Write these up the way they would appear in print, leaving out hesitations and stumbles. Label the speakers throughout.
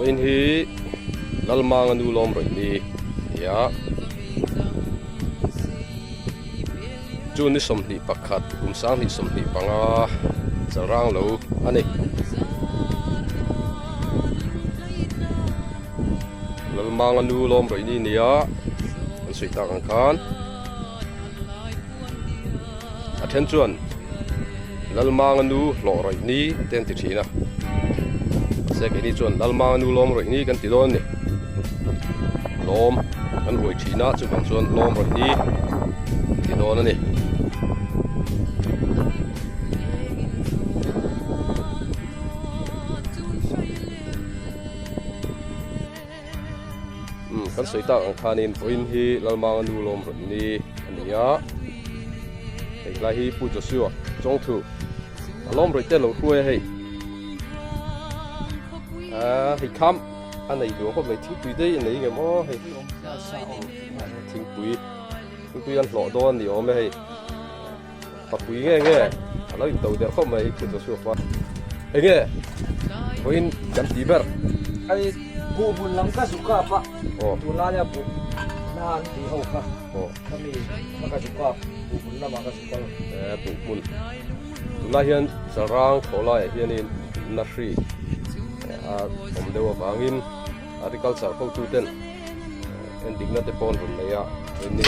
Speaker 1: in hi Lalmanganu lom roi ni ya chu ni som ni pakhat sang ni som ni panga Chalrang lo ani Lalmanganu lom roi ni ya an sui tak ang khan attention Lalmanganu lo roi ni ten ti thina se ke ni chuan Lalmanganu lom roi ni kan ti don ni lom kan roi thina chu bang chuan lom roi ni ti don ani kan soi tak ang khanin point hi Lalmanganu lom roi ni ania ei lai hi pu Joshua chong thu lom roi te lo khuai hei hei kham anh này đồ có mấy thím tùy đấy anh ấy nghe mò hay thím tùy ăn lọ đòn thì ôm hay tập tùy nghe nói đầu đẹp không mấy cứ cho sửa qua ấy nghe với chấm tí bơ
Speaker 2: ai bu bún lăng cá suka pa tu la ya bu na di hau ka kami maka suka bu bún la maka suka
Speaker 1: bu bún tu la hian Chalrang thola hian in na free om dewa bangin agriculture ko tu ten ending na te pon rum le ya ni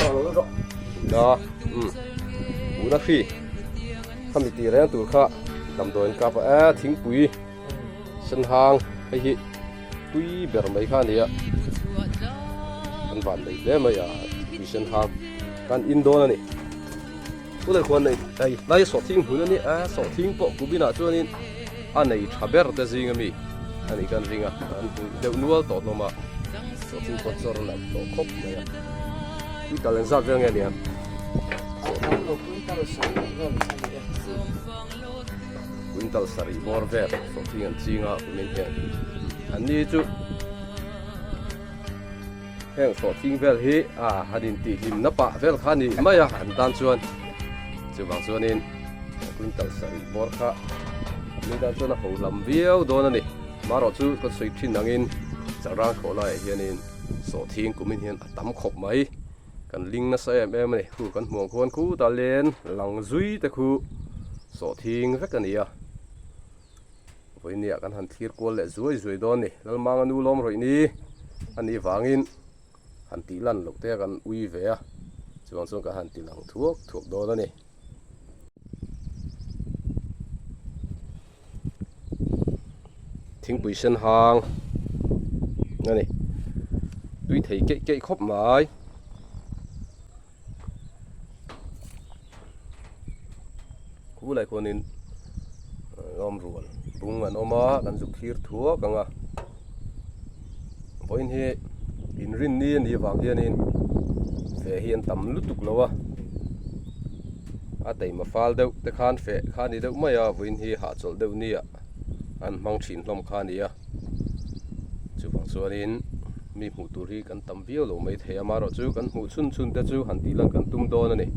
Speaker 1: da una fi khami ti re tu kha dam don ka pa thing pui san hang ai hi pui ber mai kha ni ya an van dei le ma ya pui san hang kan in don ani u le khon nei ai lai so thing hun ani so thing po ku bina chuan in anei thaber te jing ami anh ấy cần ringa anh đều nuôi tốt nó mà so tin con sor là to khop này đi tao lên sao về nghe liền quintal sari more ver so tin anh chinga mình hiện anh đi chú heng so tin ver hi hadin ti lim na pa ver khani maya an dan chuan chu bang chuan in quintal sari more kha mình dan chuan ho lam viau don ani maro chu ko soi thin angin Chalrang kholai hianin so thing kumin hian atam khop mai kan ling na sai em ni khu kan muang khon khu ta len lang zui te khu so thing vek ania voinia kan han thir kol le zui don ni Lalmanganu lom roi ni ani wangin han ti lan lok te kan ui ve a chuan chuan ka han ti lang thuak don ani thing pui sen hang này tuy thấy cái khóc mãi cú lại còn nên ôm ruột bung mà nó má cần dục khir thua càng à với thế in rin niên đi vào hiện nên phải hiện tầm lút tục lâu à tại mà phal đâu tại khan đi đâu mấy à với thế hạ chọn đâu nia anh mang chín lom khan đi à chú phang xuân in mi hủ turi kan tam viau lo mấy thế mà rồi chú kan hủ chun te chú han ti lang kan tum don này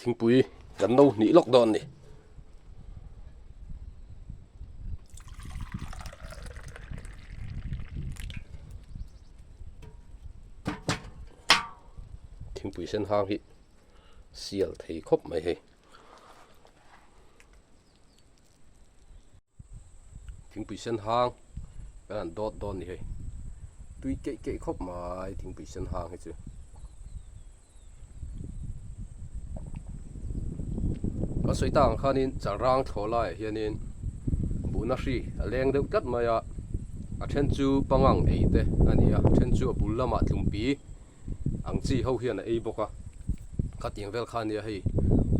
Speaker 1: thing pui kan đâu nỉ lok don này thing pui sen hang hi sial thei khop mai he thing pui sen hang kan dot don ni he tui ke khop mai thing pui sen hang he chu ka soi tang khanin Chalrang tholai hianin buna hri aleng deuh tat maya a then chu pangang eite ania then chu bulama tlumpi ang chi ho hian a ei boka ka tiang vel khan ya hei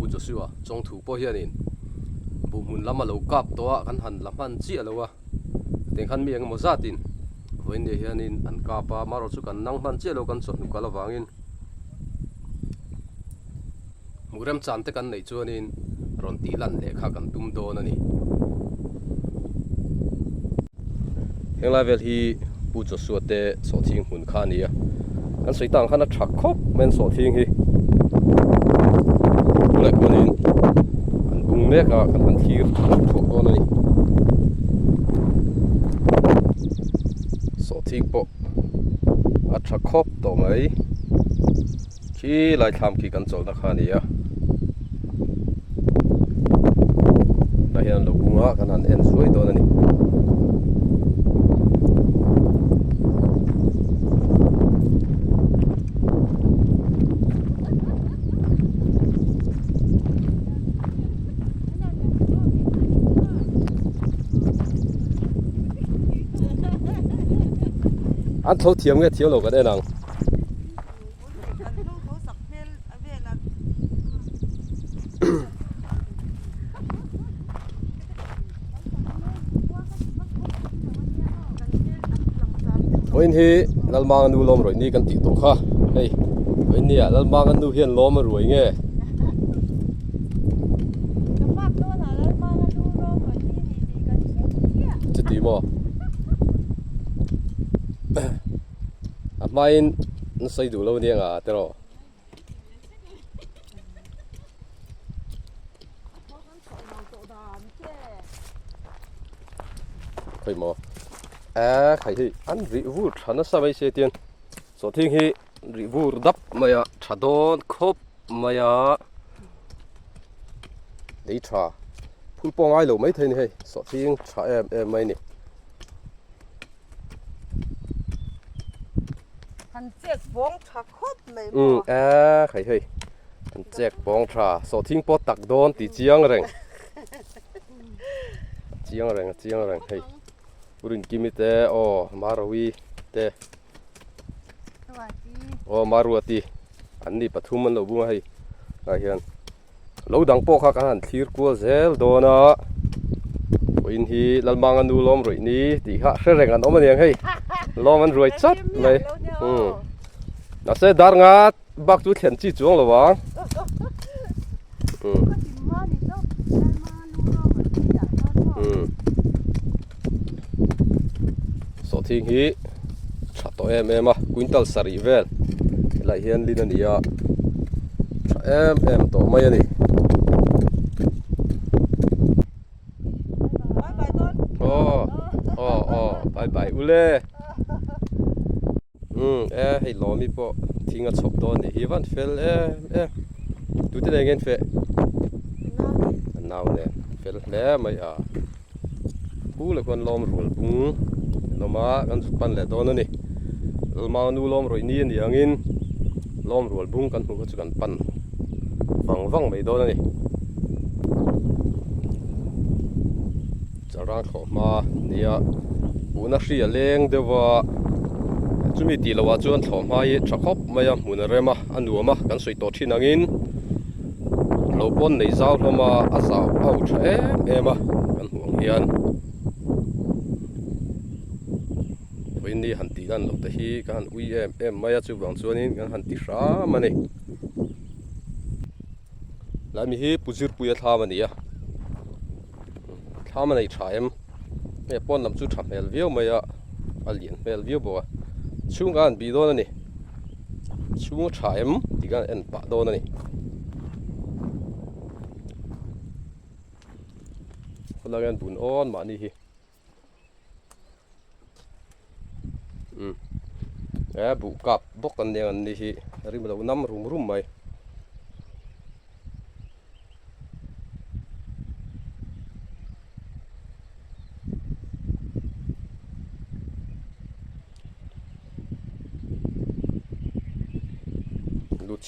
Speaker 1: u Joshua chong thu po hianin bu mun lama lo kap to kan han lamhan chi alowa teng khan mi ang mo zatin voin de hianin an kapa maro chu kan nang man chi lo kan chon kala wangin muram chan te kan nei chuanin ron ti lan le kha kan tum don ani heng level hi pu Joshua te so thing hun khania kan soi tang khana thak khop men so thing hi lại con in ăn bung เมฆกันทันทีถูกตัวนี่โซทิ้งปะอัดชักคบตัวไหมที่ไล่ทำกี่กันโจนักขานี่อ่ะได้เห็นลูกงัวกันนั่นเอ็นสวยตัวนี่อันเท่าเทียมกันเที่ยวเราก็ได้นังวันนี้นัลมังนูล้อมรวยนี่กันติดตัวค่ะเฮ้ยวันนี้นัลมังนูเห็นล้อมรวยไงจะตีมั้งไม่ใส่ดูแล้วเนี่ยอ่ะแต่เราใครมั้งใครที่อันรีวิวฉันน่ะสบายเสียเตียนสุดที่ฮีรีวิวดับมาอ่ะชัดโดนครบมาอ่ะดีชาพูดปองไอ้เราไม่เท่นี่สุดที่ชาไม่นี่
Speaker 3: หันเจ็กบ้องชาคดเลย
Speaker 1: ใครเฮ้ยอันแจกบ้องชาสุดที่ปอตักโดนตีเจียงแรงเจียงแรงเฮ้ยบุรินกิมิเตะโอ้มาราวีเตะโอ้มารัวตีอันนี้ปฐุมมันเราบุ้งให้เฮียนเราดังโป๊กกันทีร์กัวเซลโดนะวินฮีลัลมังนูล้อมรวยนี้ตีข้าเสร็จกันเอามาเนียงให้ล้อมันรวยจัดเลยน่าเสียดายงัดบักจุดเห็นจีจวงหรอวะสอทิ้งฮีชัดตัวมาควินตัลสารีเวลไล่เฮียนลินนี่อ่ะตัวไม่ยันนี่บายอุเล่ให้ล้อมีพอทิ้งกันชอบตัวนี่ฮีวันเฟลดูที่ไหนเงินเฟลน่าวเนี่ยเฟลแล้วไม่ผู้เล็กคนล้อมรัวบุ้งน้ำมากันสุพรรณเลยตัวนี่เรามาดูล้อมรวยนี่อย่างงี้ล้อมรัวบุ้งกันหัวจุกันปั่นฟังไม่ตัวนี่จะร่างเขามาเนี่ยบุญนักเรียนเลี้ยงเดี๋ยวว่าจุมีตีละว่าจวนเขามาเยชักคบมายังมุนเรมาอันดูมากันสวยตัวที่นั่งอินเราปนในเจ้าเรามาอาสาวเอาเช่มากันห่วงเฮียนวันนี้หันตีกันเราแต่ฮีกันอุ้ยมาจุบังจวนนี้กันหันตีสามันนี่แล้วมีฮีปุจิรปุยท่ามันนี่ท่ามันในชายไม่ป้อนลำจุดทำเฮลวิวไม่อัลเลียนเฮลวิวบัวช่วงการบีโดนนี่ช่วงชายที่กันเอ็นปะโดนนี่คนละกันบุญอ้อนมานี่ฮีบุกกับบกกันเดียงนี่ฮีริมเราน้ำรุ่มไหม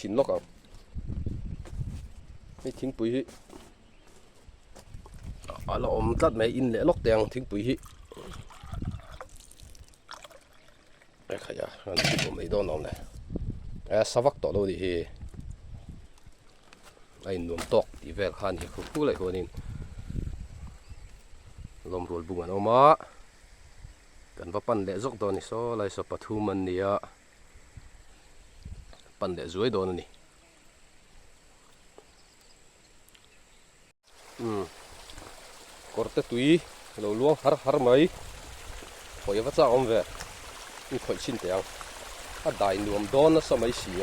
Speaker 1: ชินล็อกเอาไม่ทิ้งปุ๋ยเราอมตัดไม่อินเลยล็อกแดงทิ้งปุ๋ยไอ้ขยะอันนี้ผมไม่โดนน้องเลยสวักต่อเราดิไอ้หนุ่มตอกที่แวกขันที่เขาพูดอะไรคนนี้ลมรัวบุ้งอันออกมากันว่าปั่นเละจกตัวนี้โซ่ไล่สปะทูมันเนี่ยปั่นเดจวยโดนนี่กอร์เตตุยเราล้วงหาไม่พอยว่าจะอมเวนี่คอยชินเตียงถ้าได้หนุ่มโดนนะสมัยเสีย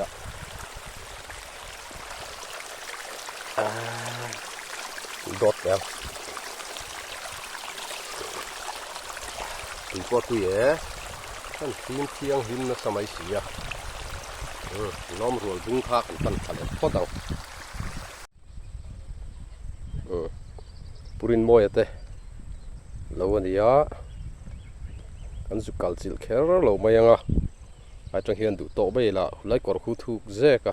Speaker 1: đọt đeo tùy qua tùy é thân phim thiêng hin nó sao mấy xí à nó mà rồi vung thác cần phải khó đâu purin moi ate lâu anh á anh chụp cal chịu khéo lâu mấy anh à ai trong hiện đủ tổ bây là lấy quả khu thu dễ cả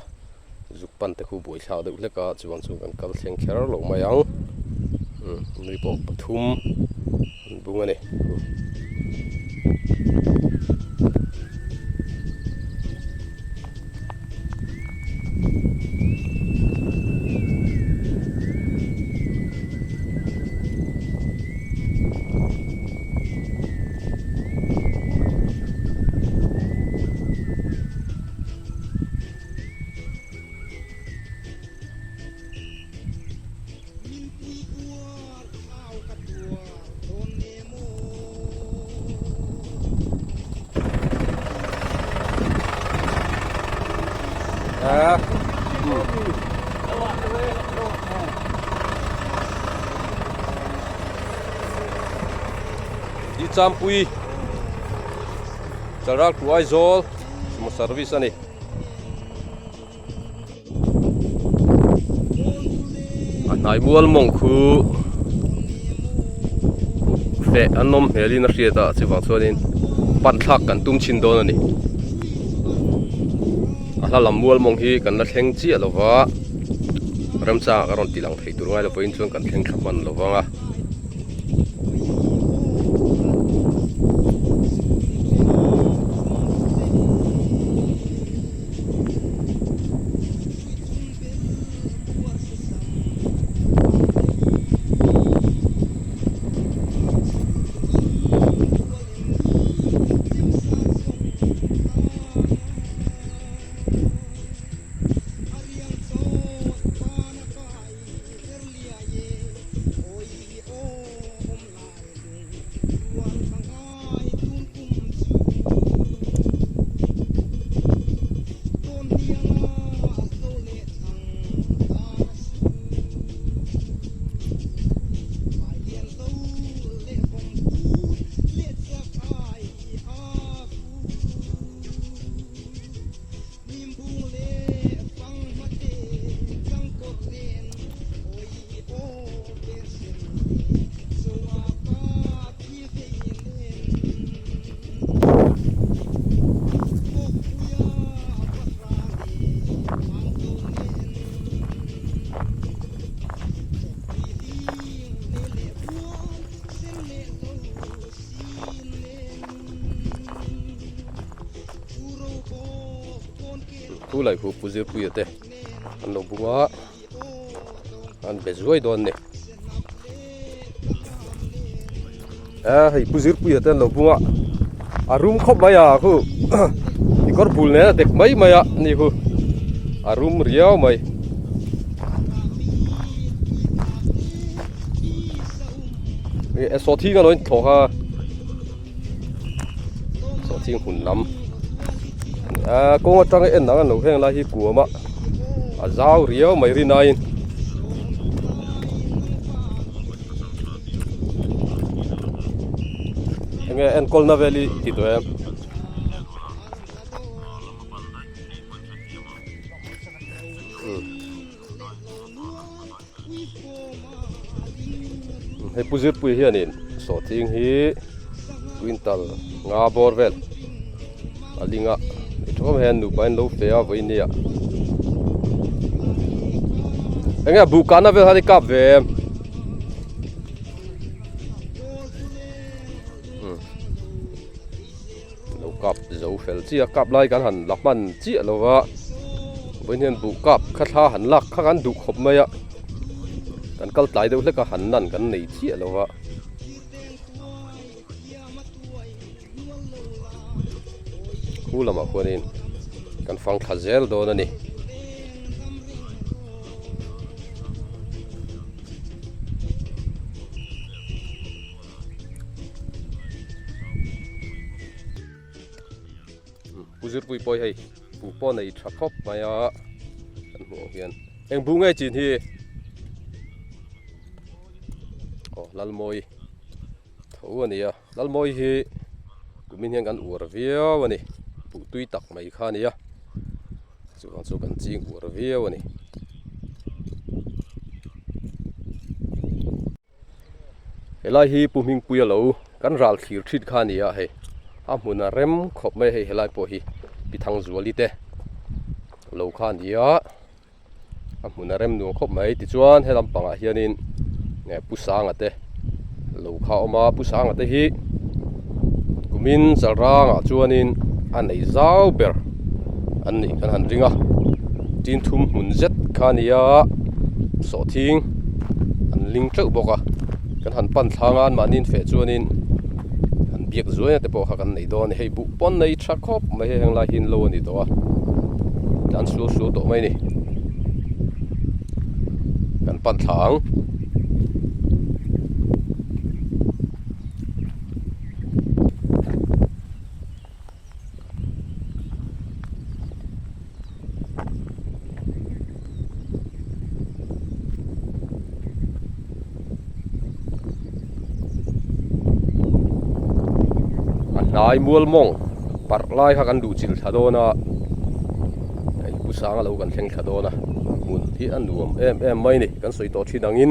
Speaker 1: chụp pan te khu buổi sau được lấy cả chụp bằng chụp cal khéo khéo lâu mấy anh nuôi bò thum bunga này đi chăm pui Chalrang của ai rồi một service này anh nói buôn mong khu phê anh nom heli na riết à chỉ vang cho nên pan thắc cần tung chín đô này anh làm buôn mong hi cần là thèn chi à lova ram cha karon tilang thei tur ngai lo point chuan kan theng thaman lowanga thu lại khu puzir pui ate an lo bunga an bezuai don ne hei puzir pui ate an lo bunga a room khop maya khu ikor bul ne dek mai maya ni khu a room riau mai e so thi ga loin thoha so thing hun lam con trăng ấy nó nấu hang là hi của mà rau riêu mấy ri này nghe en col naveli thì tụi em hay puzir pui hiền in so thing hi quintal nga borvel alinga trong hen nu bain lo fe a voi nia anga bukana vel hadi kap ve lo kap zo fel chi a kap lai kan han lakman chi lowa voi hen bu kap khatha han lak kha kan du khop mai a kan kal tlai deuh hleka han nan kan nei chi lowa lama khuanin kan fang thazel do na ni puzir pui poi hei pu po nei thakop maya kan mo hian eng bu ngai chin hi lalmoi thau ania lalmoi hi kumin hian kan ur viau ani pu tui tak mai kha ania chu kan ching ur viau ani helai hi puming puya lo kan ral thlir thit kha ania he a hmuna rem khop mai he helai po hi pithang zuali te lo kha ania a hmuna rem nu khop mai ti chuan he lampanga hianin nge pusang ate lo kha oma pusang ate hi kumin Chalrang a chuanin anei zau ber anni kan han ringa tin thum hun zet kha nia so thing an ling treu boka kan han pan thlangan manin fe chuanin an biak zuai te po kha kan nei don hei bu pon nei tha khop mai heng la hin lo ni to a dan su to mai ni kan pan thlang nai mual mong par lai kha kan du chil thadona ai pusanga lo kan thleng thadona mun hi an nuam em mai ni kan soi to thidangin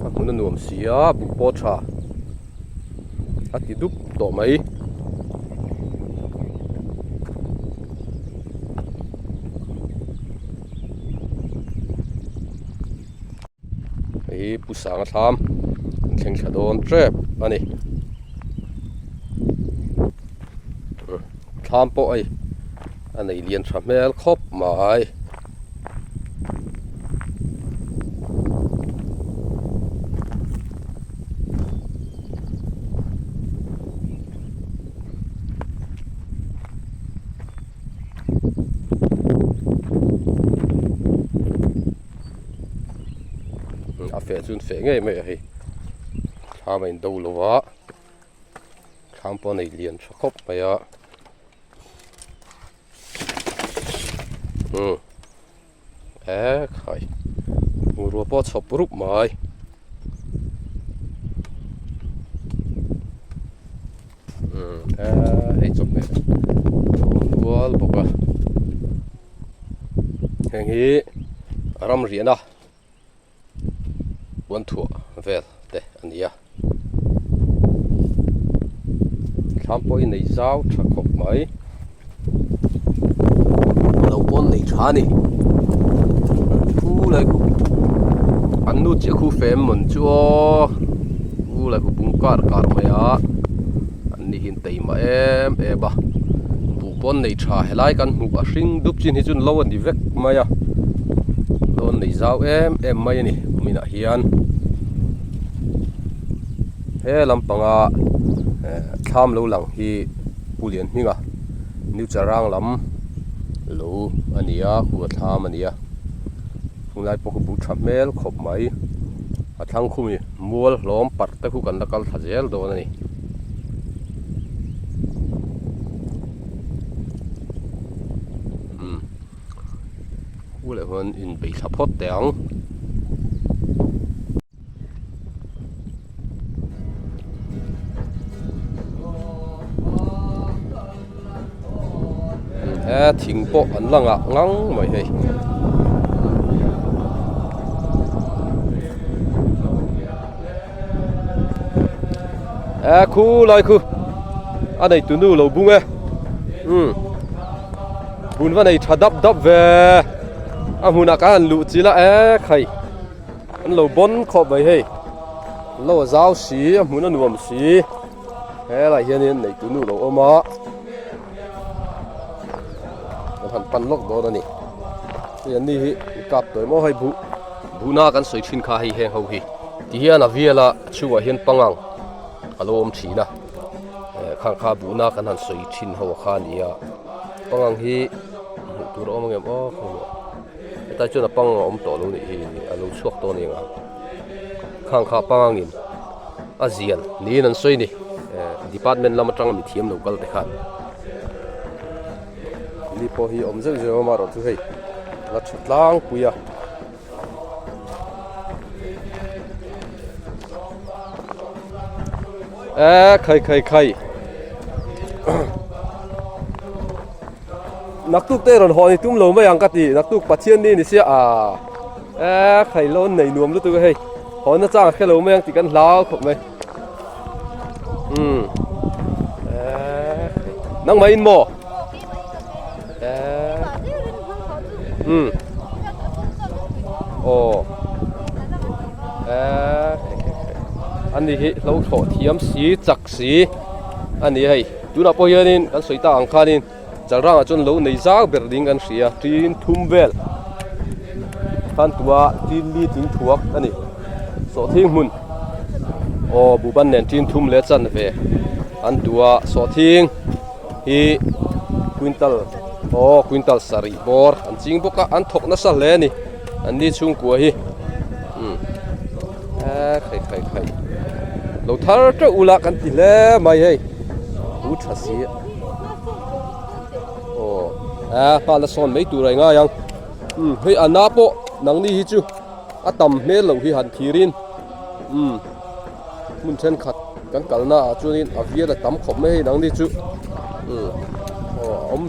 Speaker 1: ka mun nuam sia bu po tha ati dup to mai ai pusanga tham thleng thadon trap ani tham po ai anh ấy liền tham mel khop mai à phê chun phê ngay mấy ấy tham mình đâu lo vợ tham po này liền khop mày à khai rùa bò chọc rúp mai hay chọc này pual bọc à hàng hi ram riêng à quan thua về đây anh ya tham bôi này dao chặt khóc mai lâu bốn này chả nè lại anh nút chỉ khu phèm mình chúa lại khu bung cát mày á anh đi hiện tại mà em ba bộ bốn này trả hay lại căn mục sinh đúc trên hết chun lâu anh đi vét mày à lâu này giao em mày nè mình đã hiền thế làm bằng à tham lâu lằng hi bu liền mình à nếu Chalrang lắm lâu anh ya khu tham anh ya lại bộ bút chạm mel khop mai à thang khumi mual lawm par te khu kan lakal thajel do na ni ule hon in bei thapot teang thing po an langa ngang mai hei khu lại khu anh này tụi nu lâu bung bún vào này thà đắp về anh hùn cả anh lụt chỉ là khai anh lâu bốn khop vậy hey lâu rau xí anh hùn anh nuông xí lại hiện này tụi nu lâu ôm á anh pan lóc đó nè hiện nay cặp tuổi mỗi hay bù na cái sợi chín khai hay hậu hi thì hiện là việc là chua hiện pangang lawm thi na khang kha bu na kan han soi thin ho kha nia pangang hi tur om ngem o ta chu na pang om to lo ni hi alo chuak to ni nga khang kha pangang in azian niin an soi ni department lam atang mi thiam local te khan li po hi om zeu zeu ma ro thu hei la Chalrang puya ใครนักตุกเตะรอนหอนี่ตุ้มโลไม่ยังกัดดีนักตุกปัจเจียนนี่เสียใครล้นในนวมรู้ตัวเฮ้ยหอน่าจ้างแค่โลไม่ยังติดกันล้าวขบไหมนั่งมาอินโมโอ้อันนี้เราโถเทียมสีจักสีอันนี้ให้ดูนับไปยันนี่กันสวยตาอังคานี่จะร่างจนเราในซากเบรดิ้งกันเสียทีนทุ่มเวลขันตัวทีนลีทิ้งถั่วอันนี้สอทิ้งมุนโอ้บุบันเนี่ยทีนทุ่มเล็ดจันเวอันตัวสอทิ้งฮีควินตัลควินตัลสารีบอร์อันจริงพวกอันทกนัสเลนี่อันนี้ชุ่งกัวฮีใครเราท้าจะอุลากันทีแล้วไม่ให้อุทัศน์โอ้ปลาละซอนไม่ตัวไรง่ายยังเฮ้ยอันน้าโปนังนี่ฮิจูต่ำเมลเราฮิหันทีรินมุนเช่นขัดกันกัลน่าจูนี่เวียละต่ำขบไม่ให้นังนี่จู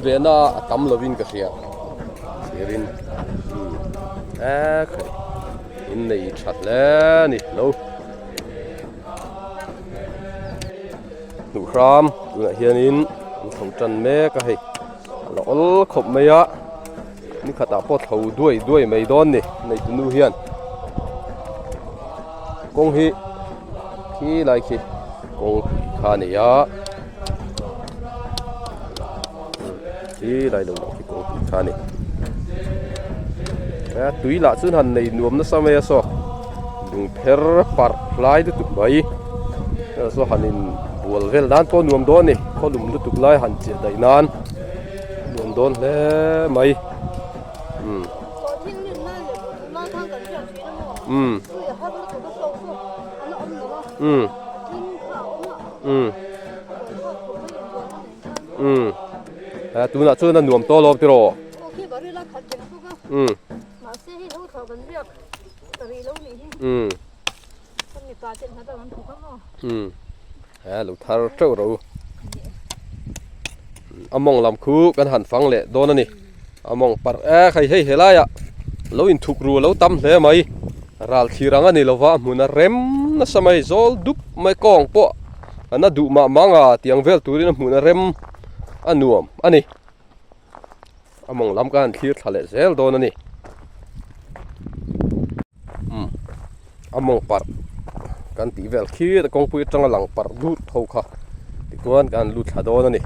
Speaker 1: เวียน่าต่ำเราวินกันเสียทีรินใครอินนี่ชัดแล้วนี่เราหนูครามดูนะเฮียนินของจันแม่ก็ให้เราเอาขบไม่ยะนี่ขัดตาปอดเท้าด้วยไม่โดนนี่ในตัวนู้เฮียนกงฮีขี้ไรขี้กงขานี่ยะขี้ไรลงขี้กงขานี่ตุยละซึ่งหันในนวมนั่นสมัยสอดุงเพรปาร์ฟลายดุตุกใบสอหันินบัวเวลด้านตัวนวมโดนนี่เขาดุมดุตุกไล่หันเจียได้นานนวมโดนแล้วไหมตัวน่ะช่วยนั่นนวมโตรอบที่รอลูกทาร์เจ้าเรามองลำคูกันหันฟังเละโดนนั่นนี่มองปัดใครให้เฮล่าเราอินทุกรูเราตั้มเลยไหมรัลทีรังอันนี้เราว่ามุนเร็มนั่นสมัยโซลดุบไม่กองปะอันนั้นดูมามังเตียงเวลตัวนี้มุนเร็มอันนวมอันนี้มองลำกันทีร์ทะเลเซลโดนนั่นนี่มองปัดกันตีเวลขี้แต่กองปุยจังหลังปัดลูดเท่าค่ะที่กวนกันลูดหาโดนนั่นนี่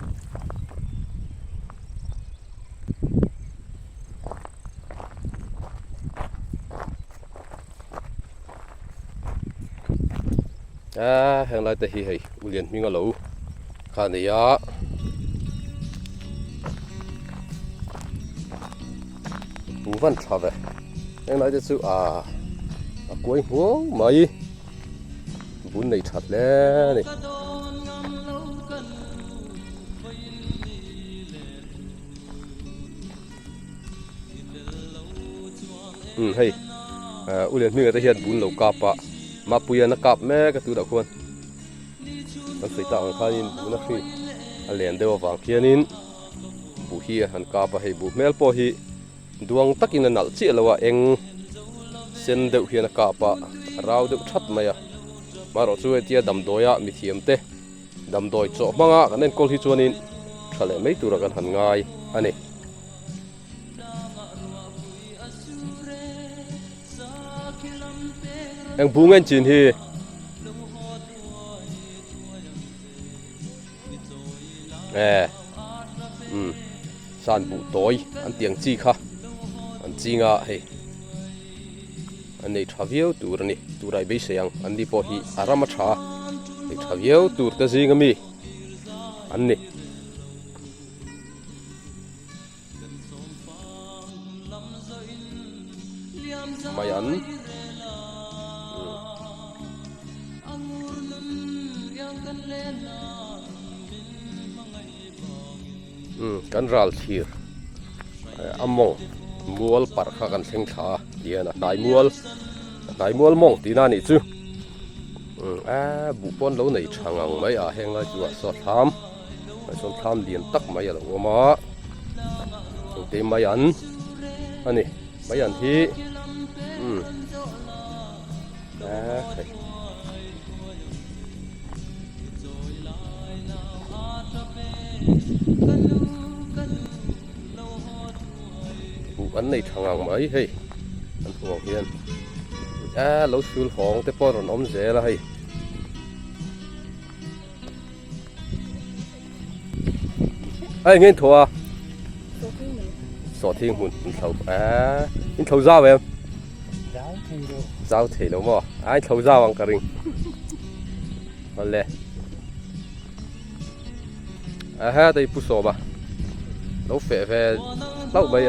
Speaker 1: แห่งไรแต่ฮีให้อุเลียนมีเงาหลูข้านี่ยะบุฟันชอบเลยแห่งไรแต่สู้กล้วยหัวไม่บุญในชัดแล้วนี่เฮ้ยอุเลียนมีเงาแต่เฮียนบุญเหล่ากาปะมาปุยนักกับแม่ก็ตัวดอกควรมันใส่ตาของข้านินบุนักที่เลียนเดียวฟังเฮียนินบุฮีหันกาปะให้บุเมลปอฮีดวงตักินนัลเชี่ยละว่าเองเส้นเดียวเฮียนักกับปะเราเดียวชัดไหมมารอช่วยเตี้ยดำโดยมีเทียมเตะดำโดยโจมังกันนั่นกอลที่ชวนินทะเลไม่ตัวกันหันง่ายอันนี้เอ็งบุ้งเงินจีนฮีสานบุตอยอันเตียงจีค่ะอันจีงะเฮอันนี้ทวีลตูรนี่ตูไรไม่เสียงอันนี้พอฮีอารามชาไอ้ทวีลตูร์ตะจีงะมีอันนี้มายันกันรัลทีร์มองมัวปาร์คกันเซ็งขาเดียนะนายมัวมองตีน่านี่จู บุปผาเราในช่างไม่แห้งเลยจัวสอดทำส่วนทำเลียนตักไม่ละหัวมาเต็มไม่อันนี้ไม่อันที่บุอันในช่างไม่เฮ้ยอันหัวเฮียนเราสูลของแต่พอเราอมเสียละเฮ้ยเงี้ยถั่วสอดทิ้งหุ่นเขาอินเขาเจ้าเองเจ้าเทแล้วมั้งเขาเจ้าวังกระริงนั่นแหละได้ผู้สอบเราเฟ่เราไม่เ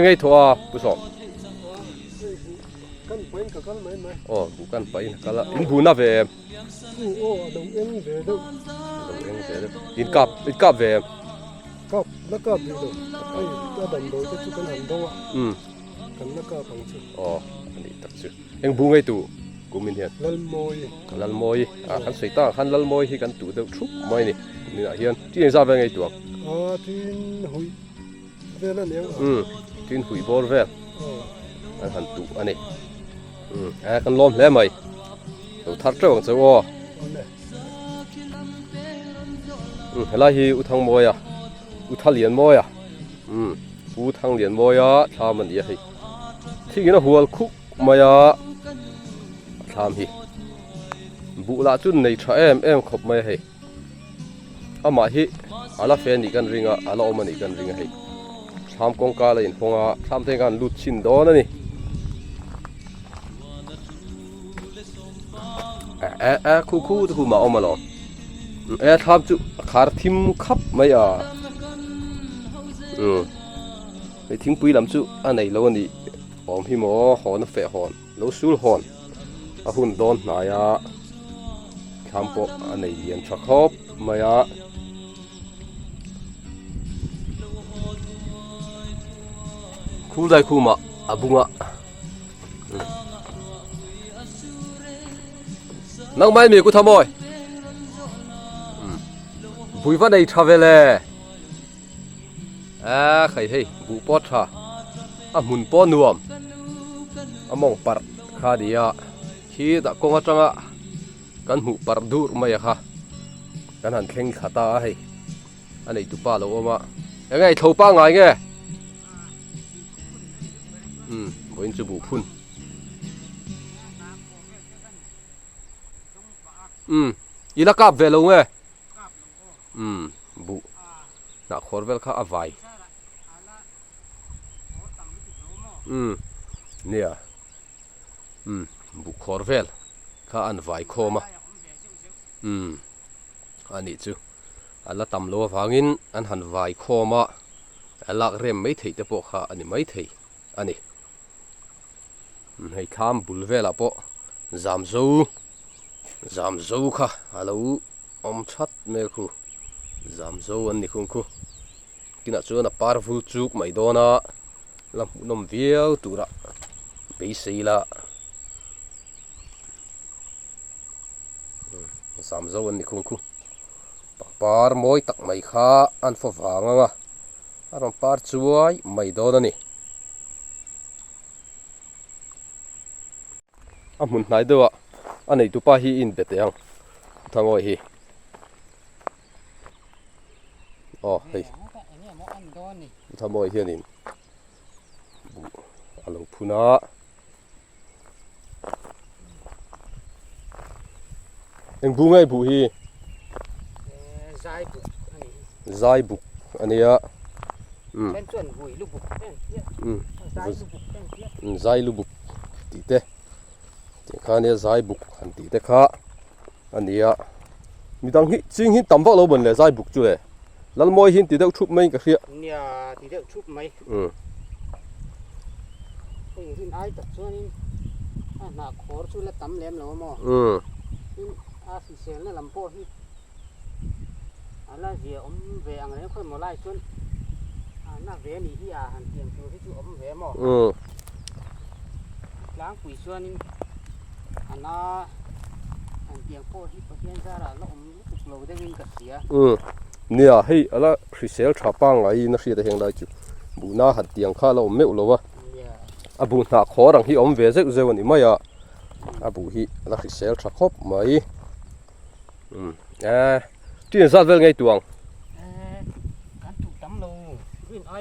Speaker 1: งี้ยถั่วผู้สอบกูกันไปกันละอินบูน่าเวมđồng em về đâuอินกับเวม
Speaker 2: กับแล้วก็ดีเลยก็ดันโดยจะชุดกันหันตัวกันแล้วก็ฟังชื่อ
Speaker 1: อันนี้ตัดชื่อเอ็งบูไงตู่กูมินเฮียนลัลมอยขันสวยตาขันลัลมอยที่กันตู่เดือดชุบไม่นี่นะเฮียนที่เอ็งทราบไงตู่
Speaker 2: ที่หุยเวลาเนี่ย
Speaker 1: ที่หุยบอลเวลอันหันตู่อันนี้กันล้อมแล้วไหมตัวทัดเจ้าของเจ้าอะไรที่อุทังมอยอุทังเหรียญมอยอุทังเหรียญมอยทำมันดีให้ที่นี่นะหัวคุกมายทำให้บุลาจุนในชาเอ็มขบไม่ให้มาให้อาลาเฟนอีกันริงอาลาอมันอีกันริงให้ทำกองกาเลยพงทำแต่การลุดชินโดนนี่คู่ทุกมาเอามาลองทำจุคาร์ทิมขับไม่ไปทิ้งปุ๋ยลำจุอันไหนเราอันนี้หอมพี่หมอหอนเฟะหอนเราสูลหอนหุ่นโดนนายทำปะอันไหนเรียนชักคบไม่คู่ได้คู่มาบุงนักไม่มีกูทำบ่อยบุยว่าในทราเวลใครให้บุปผามุนป้อนนวมมองปัดข้าดีที่ตะกงจังกันหูปัดดูไม่ค่ะกันหันเข่งขาตาให้อันนี้ตุป้าเราว่ายังไงทป้าไงบ่ยินจะบุพุ่นอีละกับเวลงบุนักขอร์เวลข้าอภัยเนี่ยบุขอร์เวลข้าอันไว้โคมาอันนี้จูอันละตำโลฟังอินอันหันไว้โคมาอันละเริ่มไม่ถี่แต่พวกข้าอันนี้ไม่ถี่อันนี้ให้ข้ามบุลเวลอะพอจามซูค่ะฮัลโหลชัดเมคุจามซูอันนี้คุณคุกินชวนปาร์ฟูจุกไม่โดนลำนมเวียวตุระไปสีละจามซูอันนี้คุณคุปาร์มอยตักไม่ข้าอันฟ้าฟังอารมณ์ปาร์ช่วยไม่โดนนี่มุนไหนเด้ออันนี้ตุป้าฮีอินเบ็ดยังทางอ้อยฮีเฮ้ยทำอ้อยเฮียนี่บุอันลงพูน่าเอ็งบุไงบุฮีใจบุกอันนี้
Speaker 2: เป็นส่วนหุยลูกบุก
Speaker 1: ใจลูกบุกตีเต้ข้าเนี่ยใจบุกอันตีเต้ข้าอันนี้มีดังฮิจริงฮิตำฟักเราบนเลยใจบุกจุเลยแล้วมวยฮิตีเด็กชุบไม่กระเทีย
Speaker 2: เนี่ยตีเด็กชุบไม่ก็อย่างที่ไอ้ตัดส่วนนี้หน้าขอช่วยละตำแหลมเราหม้อสิเสียงแล้วลำโพที่อะไรเสียเวงอะไรค่อยมาไล่ส่วนหน้าเวนี่ที่หันเตียงตัวที่จู่เวหม้อล้างปุ๋ยส่วนนี้ อันน่ะอันเตียงโป้ที่ประเทศซาละแล้วอมเราได้ยินกับเสีย
Speaker 1: เนี่ยให้อะไรคือเซลชาปังไอ้นักเรียนเฮงได้จุบุญน่าหัดเตียงข้าเราไม่อุลวะบุญหักขอรังที่อมเวเซอุเซวันนี้ไม่อะบุฮีนักเซลชาคบไหมที่นี่ซาเวลไงตัวง
Speaker 2: การถูกตำโลวิ่งไอ้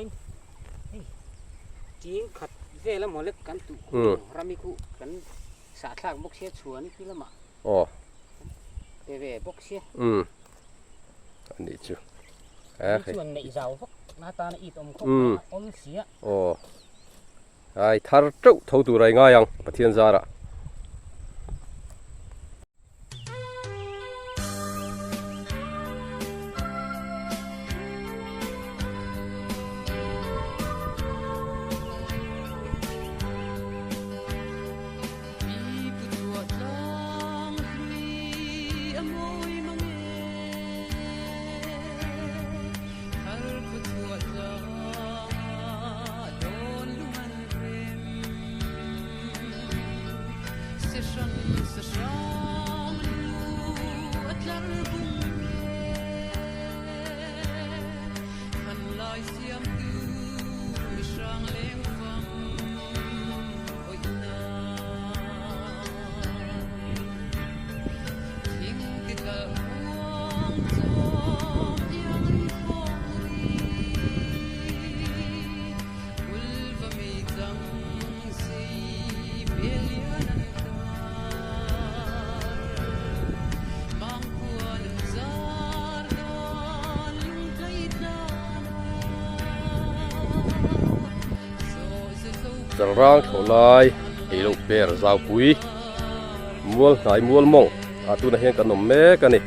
Speaker 2: จีนขัดเวลหมดเล็กกันตุรามิคุกันสาธารณบกเสียชวนนี่พี่ละมา
Speaker 1: อ๋อ
Speaker 2: เวบกเสีย
Speaker 1: อันนี้จู
Speaker 2: ชวนในเจ้าพวกหน้าตาในอีตอมเขาอมเสีย
Speaker 1: อ๋อไอ้ทาร์จุเท่าตัวไรง่ายยังประเทศซาระChalrang tholai ilo per zau pui mual ngai mual mong atu na hian kan nom me kan ni